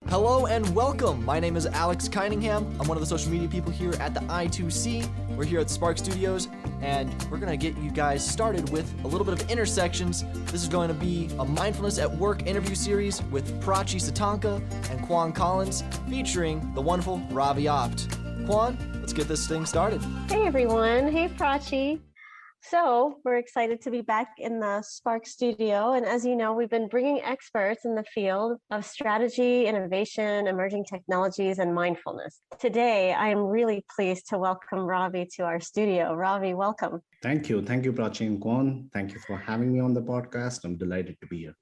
Hello and welcome. My name is Alex Cunningham. I'm one of the social media people here at the I2C. We're here at Spark Studios, and we're going to get you guys started with a little bit of intersections. This is going to be a Mindfulness at Work interview series with Prachi Satanka and Kwan Collins, featuring the wonderful Ravi Apte. Kwan, let's get this thing started. Hey everyone. Hey Prachi. So we're excited to be back in the Spark studio. And as you know, we've been bringing experts in the field of strategy, innovation, emerging technologies, and mindfulness. Today, I am really pleased to welcome Ravi to our studio. Ravi, welcome. Thank you. Thank you, Prachi and Kwan. Thank you for having me on the podcast. I'm delighted to be here.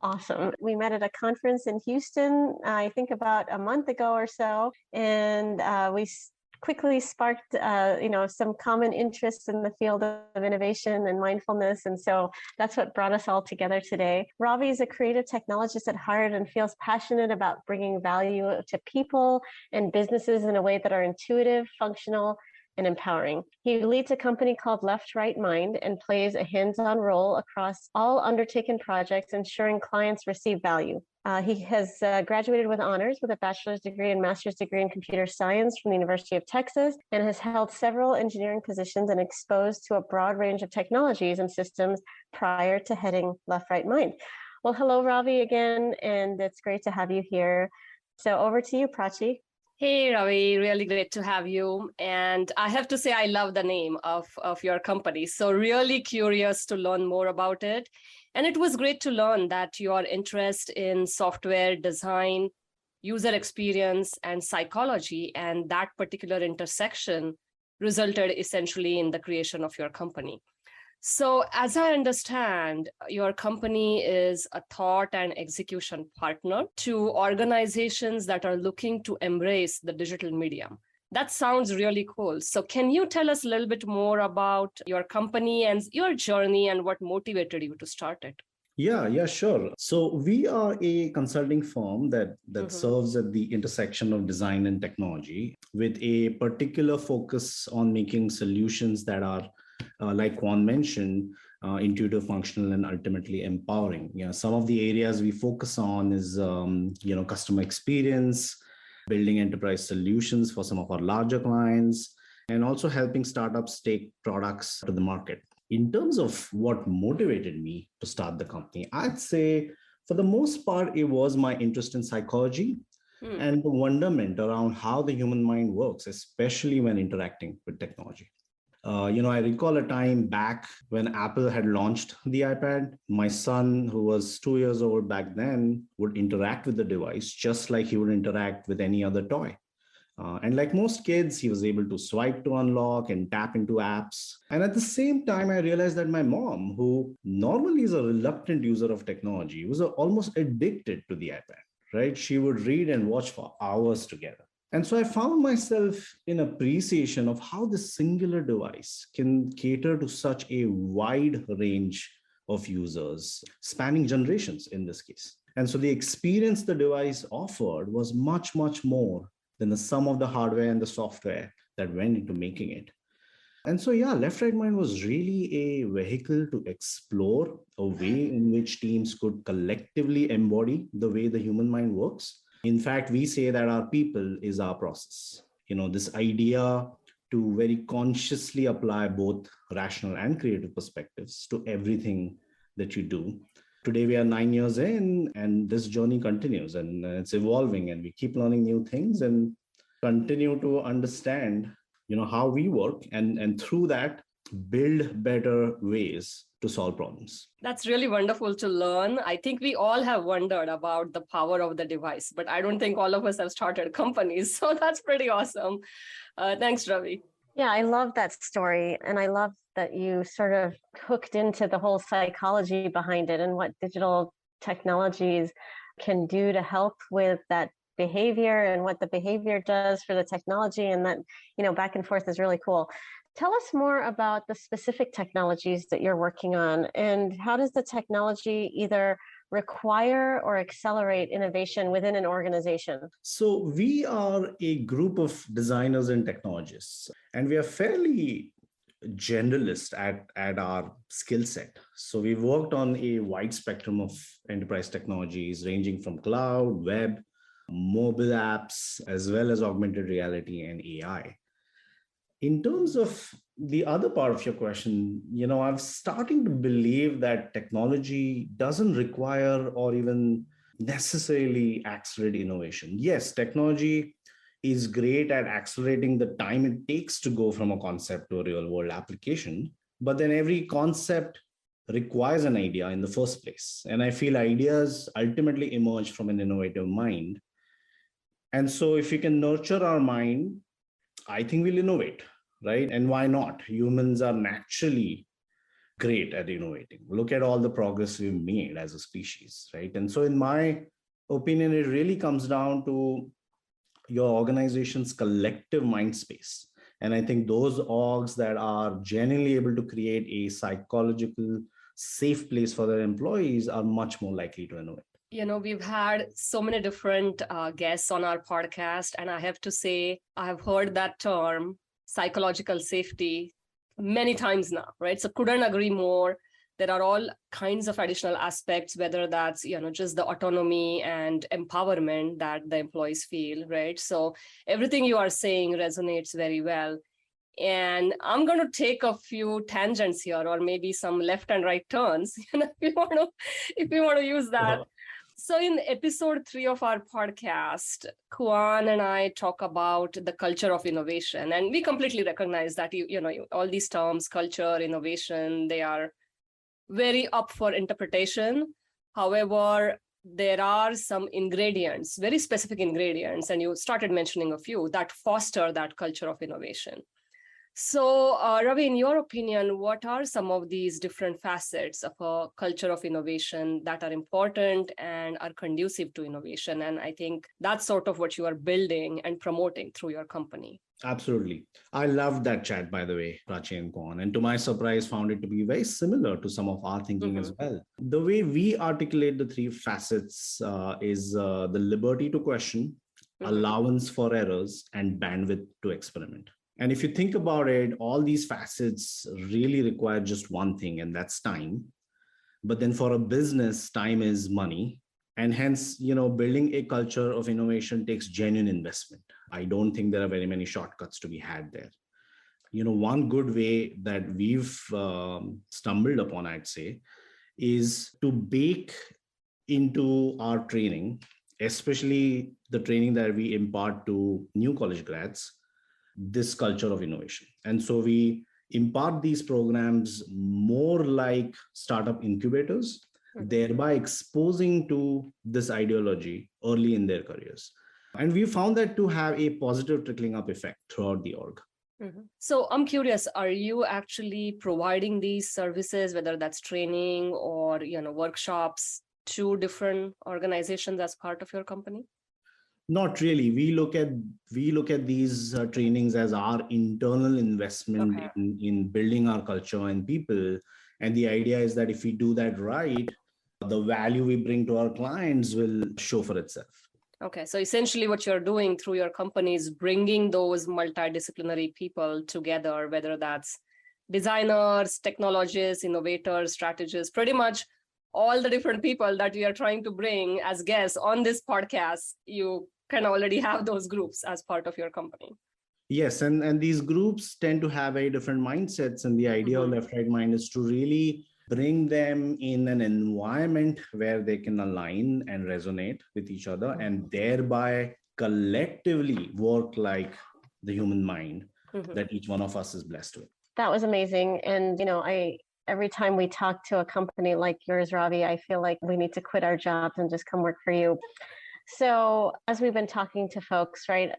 Awesome. We met at a conference in Houston, I think about a month ago or so, and we quickly sparked, some common interests in the field of innovation and mindfulness. And so that's what brought us all together today. Ravi is a creative technologist at heart and feels passionate about bringing value to people and businesses in a way that are intuitive, functional, and empowering. He leads a company called Left, Right, Mind and plays a hands-on role across all undertaken projects, ensuring clients receive value. He has graduated with honors with a bachelor's degree and master's degree in computer science from the University of Texas, and has held several engineering positions and exposed to a broad range of technologies and systems prior to heading Left, Right, Mind. Well, hello, Ravi, again, and it's great to have you here. So over to you, Prachi. Hey, Ravi, really great to have you. And I have to say, I love the name of your company. So really curious to learn more about it. And it was great to learn that your interest in software design, user experience, and psychology, and that particular intersection resulted essentially in the creation of your company. So as I understand, your company is a thought and execution partner to organizations that are looking to embrace the digital medium. That sounds really cool. So can you tell us a little bit more about your company and your journey and what motivated you to start it? Yeah, sure. So we are a consulting firm that serves at the intersection of design and technology with a particular focus on making solutions that are like Kwan mentioned, intuitive, functional, and ultimately empowering. Some of the areas we focus on is, customer experience, building enterprise solutions for some of our larger clients, and also helping startups take products to the market. In terms of what motivated me to start the company, I'd say for the most part, it was my interest in psychology and the wonderment around how the human mind works, especially when interacting with technology. I recall a time back when Apple had launched the iPad. My son, who was 2 years old back then, would interact with the device just like he would interact with any other toy. And like most kids, he was able to swipe to unlock and tap into apps. And at the same time, I realized that my mom, who normally is a reluctant user of technology, was almost addicted to the iPad, right? She would read and watch for hours together. And so I found myself in appreciation of how this singular device can cater to such a wide range of users, spanning generations in this case. And so the experience the device offered was much, much more than the sum of the hardware and the software that went into making it. And so, Left, Right, Mind was really a vehicle to explore a way in which teams could collectively embody the way the human mind works. In fact, we say that our people is our process. This idea to very consciously apply both rational and creative perspectives to everything that you do. Today, we are 9 years in, and this journey continues, and it's evolving, and we keep learning new things and continue to understand, how we work, and through that, build better ways to solve problems. That's really wonderful to learn. I think we all have wondered about the power of the device, but I don't think all of us have started companies. So that's pretty awesome. Thanks, Ravi. Yeah, I love that story. And I love that you sort of hooked into the whole psychology behind it and what digital technologies can do to help with that behavior and what the behavior does for the technology. And that, back and forth is really cool. Tell us more about the specific technologies that you're working on, and how does the technology either require or accelerate innovation within an organization? So we are a group of designers and technologists, and we are fairly generalist at our skill set. So we've worked on a wide spectrum of enterprise technologies ranging from cloud, web, mobile apps, as well as augmented reality and AI. In terms of the other part of your question, I'm starting to believe that technology doesn't require or even necessarily accelerate innovation. Yes, technology is great at accelerating the time it takes to go from a concept to a real world application. But then every concept requires an idea in the first place. And I feel ideas ultimately emerge from an innovative mind. And so if we can nurture our mind, I think we'll innovate, right? And why not? Humans are naturally great at innovating. Look at all the progress we've made as a species, right? And so in my opinion, it really comes down to your organization's collective mind space. And I think those orgs that are genuinely able to create a psychological safe place for their employees are much more likely to innovate. We've had so many different guests on our podcast, and I have to say, I have heard that term, psychological safety, many times now, right? So couldn't agree more. There are all kinds of additional aspects, whether that's, just the autonomy and empowerment that the employees feel, right? So everything you are saying resonates very well. And I'm going to take a few tangents here, or maybe some left and right turns, if you want to use that. So in episode 3 of our podcast, Kuan and I talk about the culture of innovation, and we completely recognize that all these terms, culture, innovation, they are very up for interpretation. However, there are some ingredients, very specific ingredients, and you started mentioning a few that foster that culture of innovation. So, Ravi, in your opinion, what are some of these different facets of a culture of innovation that are important and are conducive to innovation? And I think that's sort of what you are building and promoting through your company. Absolutely. I loved that chat, by the way, Prachi and Kwan. And to my surprise, found it to be very similar to some of our thinking as well. The way we articulate the 3 facets is the liberty to question, allowance for errors, and bandwidth to experiment. And if you think about it, all these facets really require just one thing, and that's time. But then for a business, time is money. And hence, building a culture of innovation takes genuine investment. I don't think there are very many shortcuts to be had there. One good way that we've stumbled upon, I'd say, is to bake into our training, especially the training that we impart to new college grads, this culture of innovation. And so we impart these programs more like startup incubators, thereby exposing to this ideology early in their careers. And we found that to have a positive trickling up effect throughout the org. So I'm curious, are you actually providing these services, whether that's training or workshops, to different organizations as part of your company? Not really. We look at these trainings as our internal investment in building our culture and people. And the idea is that if we do that right, the value we bring to our clients will show for itself. Okay, so essentially what you're doing through your company is bringing those multidisciplinary people together, whether that's designers, technologists, innovators, strategists, pretty much all the different people that we are trying to bring as guests on this podcast. You can already have those groups as part of your company. Yes, and these groups tend to have very different mindsets. And the idea of left-right mind is to really bring them in an environment where they can align and resonate with each other and thereby collectively work like the human mind that each one of us is blessed with. That was amazing. And, every time we talk to a company like yours, Ravi, I feel like we need to quit our jobs and just come work for you. So as we've been talking to folks, right,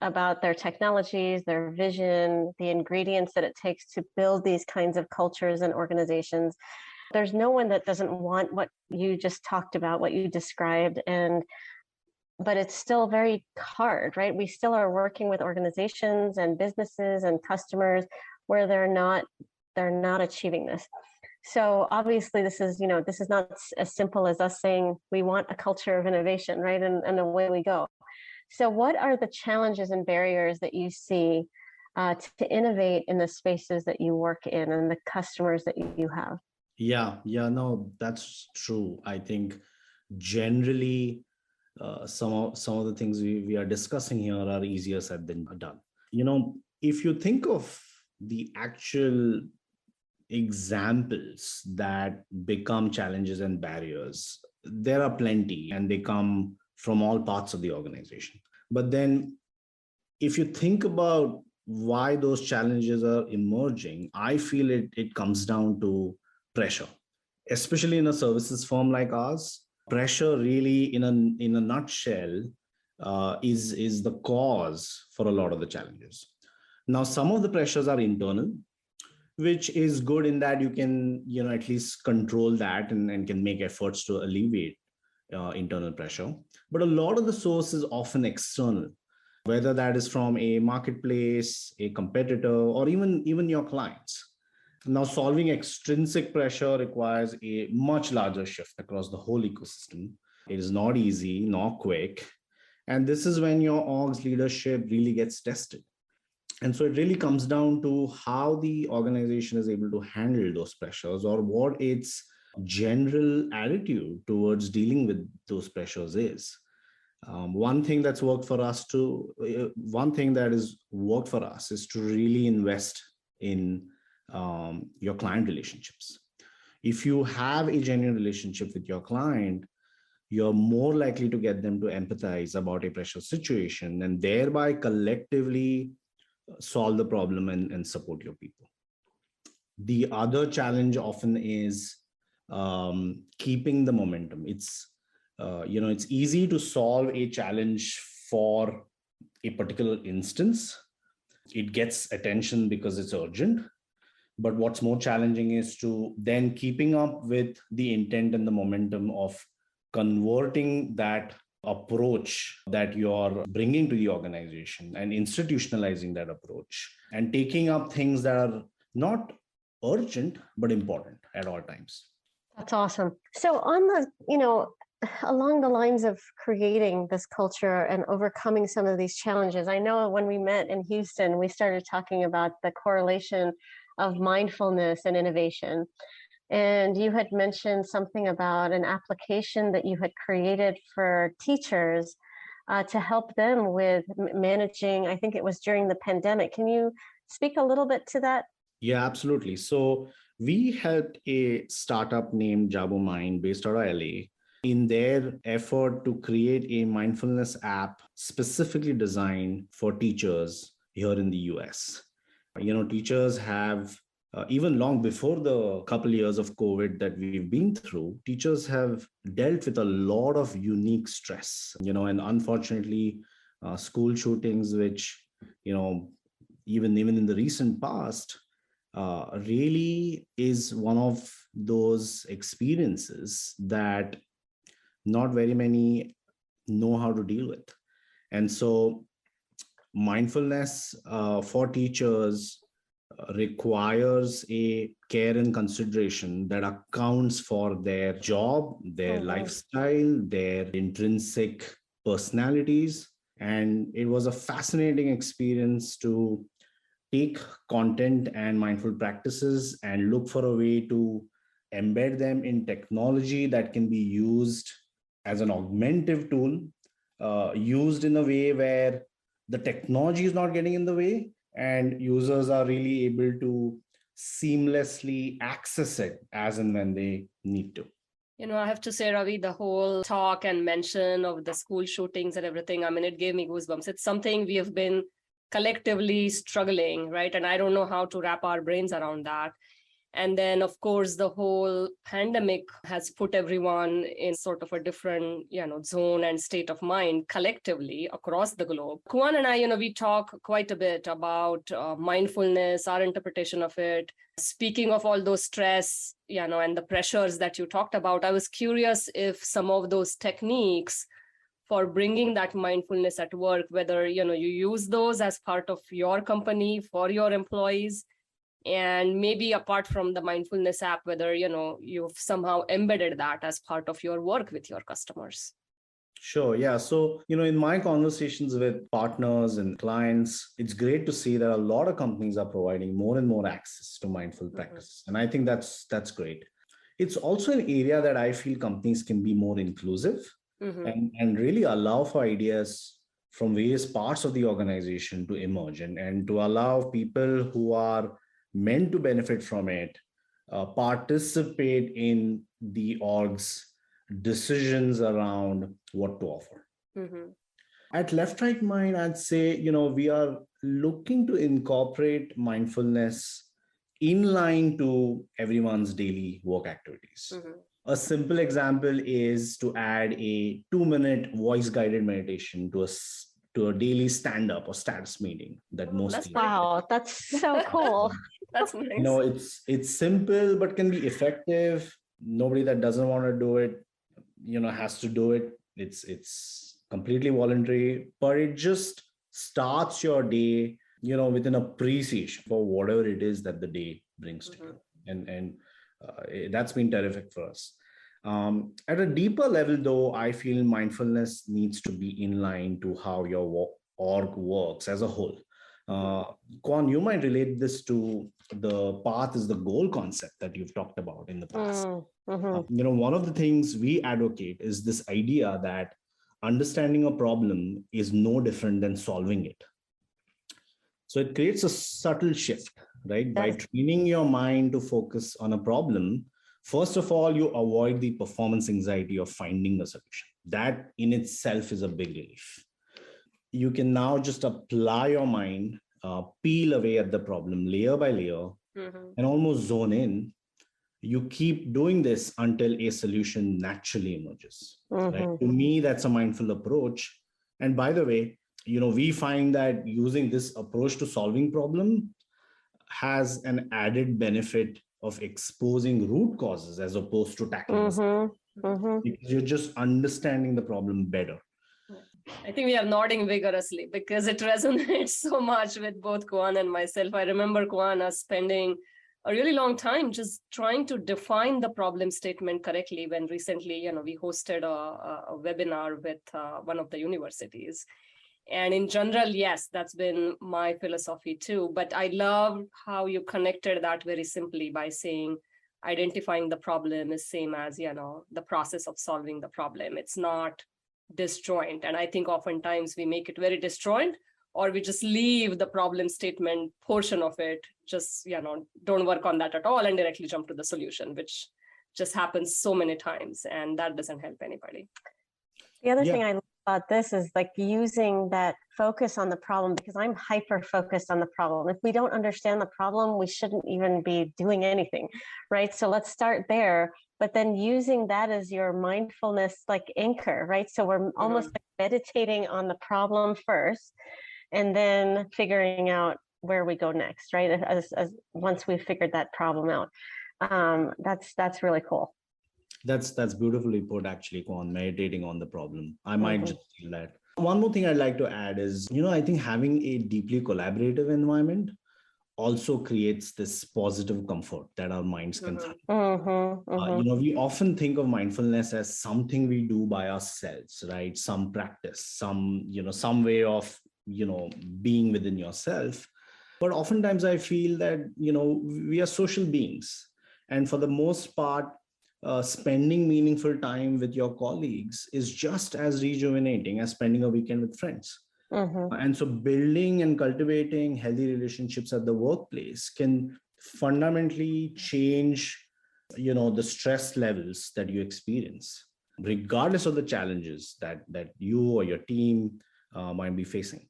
about their technologies, their vision, the ingredients that it takes to build these kinds of cultures and organizations, there's no one that doesn't want what you just talked about, what you described. But it's still very hard, right? We still are working with organizations and businesses and customers where they're not achieving this. So obviously this is not as simple as us saying we want a culture of innovation, right? And away we go. So what are the challenges and barriers that you see to innovate in the spaces that you work in and the customers that you have? Yeah, no, that's true. I think generally some of the things we are discussing here are easier said than done. If you think of the actual examples that become challenges and barriers, there are plenty, and they come from all parts of the organization. But then if you think about why those challenges are emerging, I feel it comes down to pressure, especially in a services firm like ours. Pressure really, in a nutshell, is the cause for a lot of the challenges. Now, some of the pressures are internal, which is good in that you can, at least control that, and can make efforts to alleviate internal pressure. But a lot of the source is often external, whether that is from a marketplace, a competitor, or even your clients. Now, solving extrinsic pressure requires a much larger shift across the whole ecosystem. It is not easy, nor quick. And this is when your org's leadership really gets tested. And so it really comes down to how the organization is able to handle those pressures, or what its general attitude towards dealing with those pressures is. One thing that has worked for us is to really invest in your client relationships. If you have a genuine relationship with your client, you're more likely to get them to empathize about a pressure situation, and thereby collectively solve the problem and support your people. The other challenge often is keeping the momentum. It's easy to solve a challenge for a particular instance. It gets attention because it's urgent. But what's more challenging is to then keeping up with the intent and the momentum of converting that approach that you're bringing to the organization and institutionalizing that approach, and taking up things that are not urgent but important at all times. That's awesome. So on the, along the lines of creating this culture and overcoming some of these challenges, I know when we met in Houston, we started talking about the correlation of mindfulness and innovation. And you had mentioned something about an application that you had created for teachers to help them with managing, I think it was during the pandemic. Can you speak a little bit to that? Yeah, absolutely. So we helped a startup named Jabo Mind based out of LA in their effort to create a mindfulness app specifically designed for teachers here in the US. Teachers have, even long before the couple years of COVID that we've been through, teachers have dealt with a lot of unique stress, and unfortunately, school shootings, which, even in the recent past, really is one of those experiences that not very many know how to deal with. And so mindfulness for teachers requires a care and consideration that accounts for their job, their lifestyle, their intrinsic personalities. And it was a fascinating experience to take content and mindful practices and look for a way to embed them in technology that can be used as an augmentative tool, used in a way where the technology is not getting in the way and users are really able to seamlessly access it as and when they need to. I have to say, Ravi, the whole talk and mention of the school shootings and everything, it gave me goosebumps. It's something we have been collectively struggling, right? And I don't know how to wrap our brains around that. And then, of course, the whole pandemic has put everyone in sort of a different, zone and state of mind collectively across the globe. Kuan and I, we talk quite a bit about mindfulness, our interpretation of it. Speaking of all those stress, and the pressures that you talked about, I was curious if some of those techniques for bringing that mindfulness at work, whether, you use those as part of your company for your employees. And maybe apart from the mindfulness app, whether, you've somehow embedded that as part of your work with your customers. Sure. Yeah. So, in my conversations with partners and clients, it's great to see that a lot of companies are providing more and more access to mindful practices. And I think that's great. It's also an area that I feel companies can be more inclusive. and really allow for ideas from various parts of the organization to emerge, and to allow people who are meant to benefit from it participate in the org's decisions around what to offer. At Left Right Mind, I'd say, we are looking to incorporate mindfulness in line to everyone's daily work activities. A simple example is to add a 2-minute voice guided meditation to a daily stand up or status meeting that most That's people. Wow, that's so cool. That's nice. It's simple but can be effective. Nobody that doesn't want to do it, has to do it. It's completely voluntary, but it just starts your day, with an appreciation for whatever it is that the day brings to you. And that's been terrific for us. At a deeper level, though, I feel mindfulness needs to be in line to how your org works as a whole. Kwan, you might relate this to the path is the goal concept that you've talked about in the past. One of the things we advocate is this idea that understanding a problem is no different than solving it. So it creates a subtle shift, right? By training your mind to focus on a problem, first of all, you avoid the performance anxiety of finding a solution. That in itself is a big relief. You can now just apply your mind, peel away at the problem layer by layer, and almost zone in. You keep doing this until a solution naturally emerges. Right? To me, that's a mindful approach. And by the way, we find that using this approach to solving problem has an added benefit of exposing root causes as opposed to tackling because you're just understanding the problem better. I think we are nodding vigorously because it resonates so much with both Kwan and myself. I remember Kwan us spending a really long time just trying to define the problem statement correctly when recently, we hosted a webinar with one of the universities. And in general, yes, that's been my philosophy too. But I love how you connected that very simply by saying identifying the problem is same as, the process of solving the problem. It's not disjoint. And I think oftentimes we make it very disjoint, or we just leave the problem statement portion of it, just, don't work on that at all and directly jump to the solution, which just happens so many times. And that doesn't help anybody. The other thing I love about this is like using that focus on the problem, because I'm hyper focused on the problem. If we don't understand the problem, we shouldn't even be doing anything, right? So let's start there, but then using that as your mindfulness like anchor, right? So we're almost like meditating on the problem first, and then figuring out where we go next, right? As once we've figured that problem out. That's really cool. That's beautifully put, actually, Kwan, meditating on the problem. I might just feel that. One more thing I'd like to add is, I think having a deeply collaborative environment also creates this positive comfort that our minds can find. We often think of mindfulness as something we do by ourselves, right? Some practice, some way of, being within yourself. But oftentimes I feel that, we are social beings. And for the most part, spending meaningful time with your colleagues is just as rejuvenating as spending a weekend with friends. And so building and cultivating healthy relationships at the workplace can fundamentally change, the stress levels that you experience, regardless of the challenges that you or your team might be facing.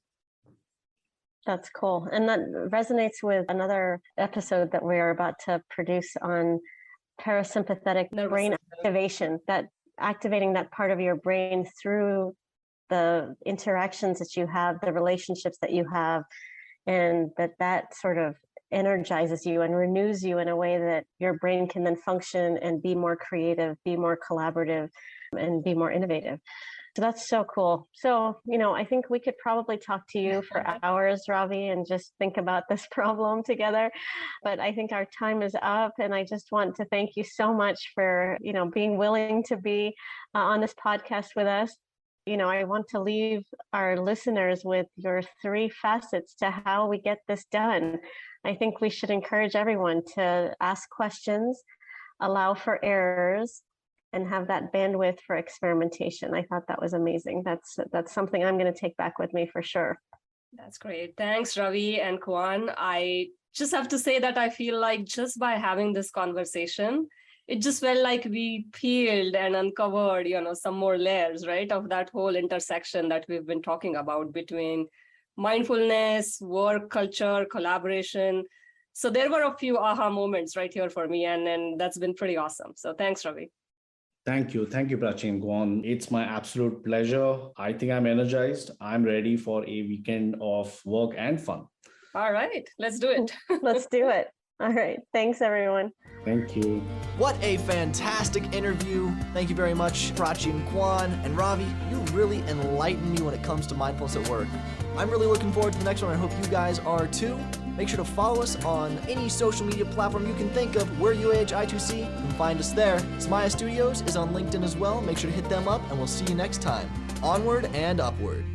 That's cool. And that resonates with another episode that we're about to produce on parasympathetic brain activation, that activating that part of your brain through the interactions that you have, the relationships that you have, and that sort of energizes you and renews you in a way that your brain can then function and be more creative, be more collaborative, and be more innovative. So that's so cool. So, I think we could probably talk to you for hours, Ravi, and just think about this problem together. But I think our time is up. And I just want to thank you so much for, being willing to be on this podcast with us. I want to leave our listeners with your 3 facets to how we get this done. I think we should encourage everyone to ask questions, allow for errors, and have that bandwidth for experimentation. I thought that was amazing. That's something I'm going to take back with me for sure. That's great. Thanks, Ravi and Kuan. I just have to say that I feel like just by having this conversation, it just felt like we peeled and uncovered, some more layers, right, of that whole intersection that we've been talking about between mindfulness, work culture, collaboration. So there were a few aha moments right here for me, and that's been pretty awesome. So thanks, Ravi. Thank you, Prachi and Guan. It's my absolute pleasure. I think I'm energized. I'm ready for a weekend of work and fun. All right, let's do it. Let's do it. All right. Thanks, everyone. Thank you. What a fantastic interview. Thank you very much, Prachi and Kwan. And Ravi, you really enlightened me when it comes to mindfulness at work. I'm really looking forward to the next one. I hope you guys are too. Make sure to follow us on any social media platform you can think of. We're UAHI2C. You can find us there. Smaya Studios is on LinkedIn as well. Make sure to hit them up, and we'll see you next time. Onward and upward.